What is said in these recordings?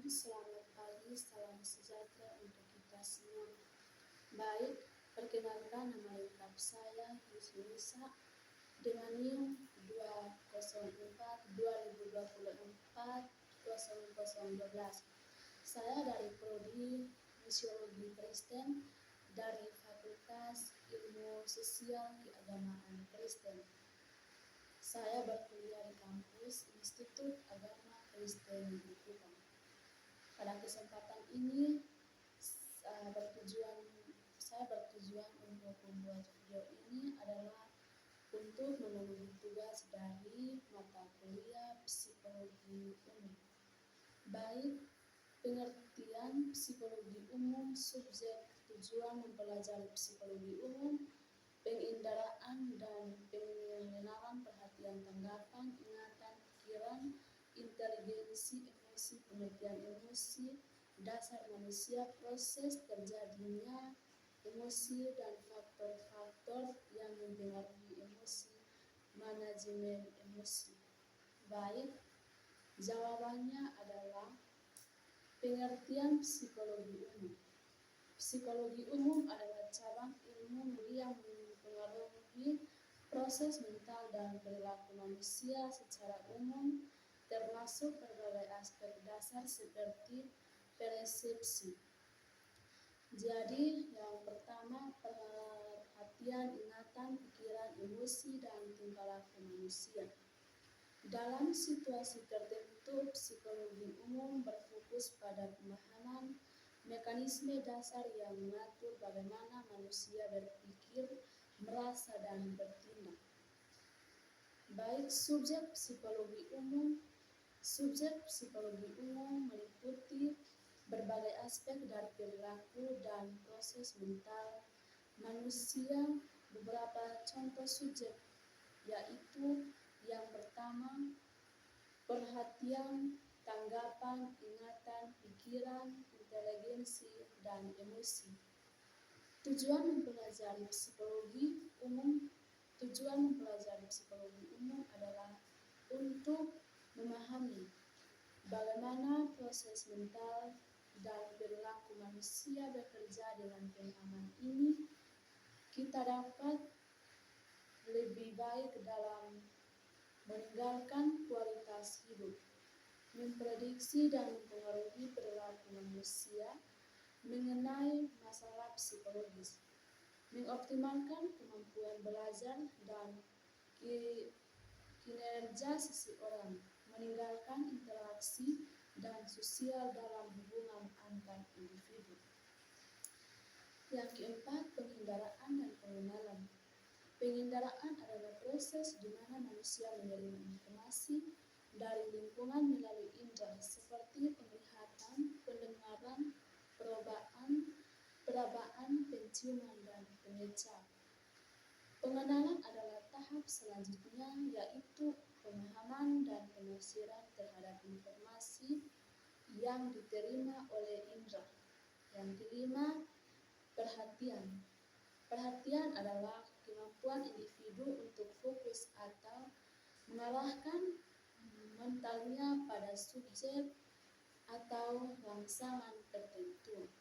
Selamat pagi, salam sejahtera untuk kita semua. Baik, perkenalkan nama lengkap saya Yusnisa dengan NIM 204 2024 0012. Saya dari Prodi Misiologi Kristen dari Fakultas Ilmu Sosial Keagamaan Kristen. Saya berkuliah di kampus Institut Agama Kristen di Kupang. Pada kesempatan ini saya bertujuan untuk membuat video ini adalah untuk memenuhi tugas dari mata kuliah psikologi umum. Baik, pengertian psikologi umum, subjek, tujuan mempelajari psikologi umum, penginderaan dan pengenalan perhatian, tanggapan, ingatan, pikiran, inteligensi, emosi, pengertian emosi, dasar manusia, proses terjadinya emosi dan faktor-faktor yang mempengaruhi emosi, manajemen emosi. Baik, jawabannya adalah pengertian psikologi umum. Psikologi umum adalah cabang ilmu yang mempengaruhi proses mental dan perilaku manusia secara umum, termasuk berbagai aspek dasar seperti persepsi. Jadi, yang pertama, perhatian, ingatan, pikiran, emosi, dan tingkah laku manusia. Dalam situasi tertentu, psikologi umum berfokus pada pemahaman mekanisme dasar yang mengatur bagaimana manusia berpikir, merasa, dan bertindak. Baik, subjek psikologi umum. Subjek psikologi umum meliputi berbagai aspek dari perilaku dan proses mental manusia. Beberapa contoh subjek yaitu yang pertama, perhatian, tanggapan, ingatan, pikiran, inteligensi, dan emosi. Tujuan mempelajari psikologi umum adalah untuk memahami bagaimana proses mental dan perilaku manusia bekerja. Dengan pemahaman ini, kita dapat lebih baik dalam meninggalkan kualitas hidup, memprediksi dan mempengaruhi perilaku manusia mengenai masalah psikologis, mengoptimalkan kemampuan belajar dan kinerja seseorang, meninggalkan interaksi dan sosial dalam hubungan antar individu. Yang keempat, penginderaan dan pengenalan. Penginderaan adalah proses di mana manusia menerima informasi dari lingkungan melalui indera seperti penglihatan, pendengaran, perabaan, penciuman, dan pengecapan. Pengenalan adalah tahap selanjutnya, yaitu pemahaman dan penafsiran terhadap informasi yang diterima oleh indera. Yang kelima, perhatian. Perhatian adalah kemampuan individu untuk fokus atau mengarahkan mentalnya pada subjek atau rangsangan tertentu.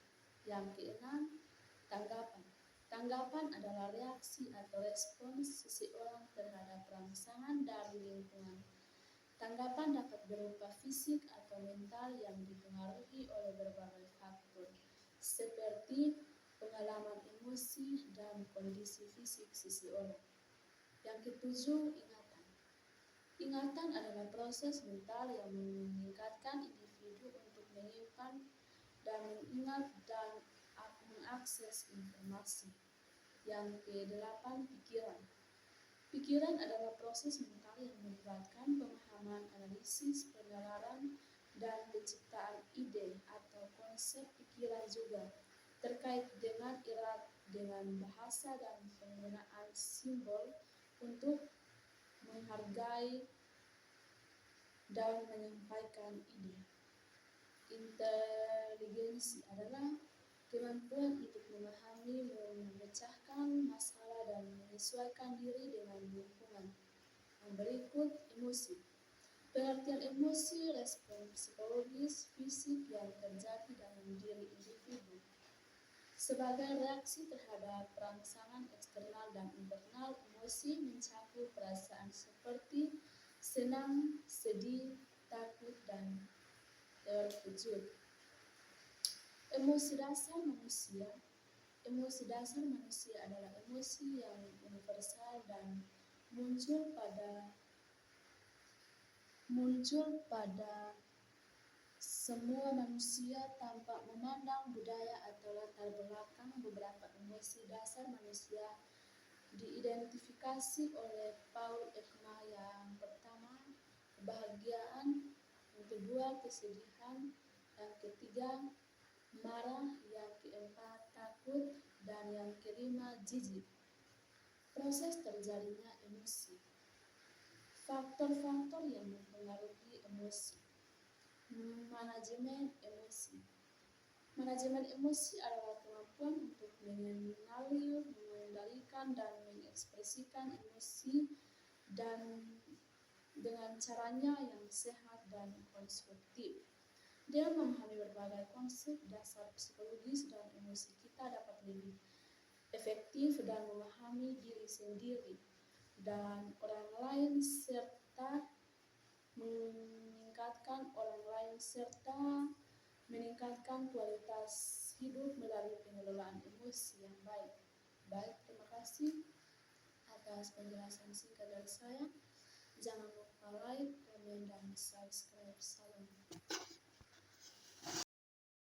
Yang keenam, tanggapan. Tanggapan adalah reaksi atau respons seseorang terhadap rangsangan dari lingkungan. Tanggapan dapat berupa fisik atau mental yang dipengaruhi oleh berbagai faktor, seperti pengalaman emosi dan kondisi fisik seseorang. Yang ketujuh, ingatan. Ingatan adalah proses mental yang meningkatkan individu untuk menyimpan dan mengingat dan mengakses informasi. Yang kedelapan, pikiran. Pikiran adalah proses mental yang melibatkan pemahaman, analisis, penalaran, dan penciptaan ide atau konsep pikiran juga, terkait dengan irat, dengan bahasa dan penggunaan simbol untuk menghargai dan menyampaikan ide. Inteligensi adalah kemampuan untuk memahami, memecahkan masalah, dan menyesuaikan diri dengan lingkungan. Yang berikut, emosi. Pengertian emosi, respon psikologis, fisik yang terjadi dalam diri individu. Sebagai reaksi terhadap rangsangan eksternal dan internal, emosi mencakup perasaan seperti senang, sedih, takut, dan terkejut. Emosi dasar manusia adalah emosi yang universal dan muncul pada semua manusia tanpa memandang budaya atau latar belakang. Beberapa emosi dasar manusia diidentifikasi oleh Paul Ekman. Yang pertama, kebahagiaan; yang kedua, kesedihan; yang ketiga, marah; yang keempat, takut; dan yang kelima, jijik. Proses terjadinya emosi. Faktor-faktor yang mempengaruhi emosi. Manajemen emosi. Manajemen emosi adalah kemampuan untuk mengenali, mengendalikan, dan mengekspresikan emosi dan dengan caranya yang sehat dan konstruktif. Dengan memahami berbagai konsep dasar psikologis dan emosi, kita dapat lebih efektif dan memahami diri sendiri dan orang lain serta meningkatkan kualitas hidup melalui pengelolaan emosi yang baik. Terima kasih atas penjelasan singkat dari saya. Jangan lupa like, komen, dan subscribe. Salam.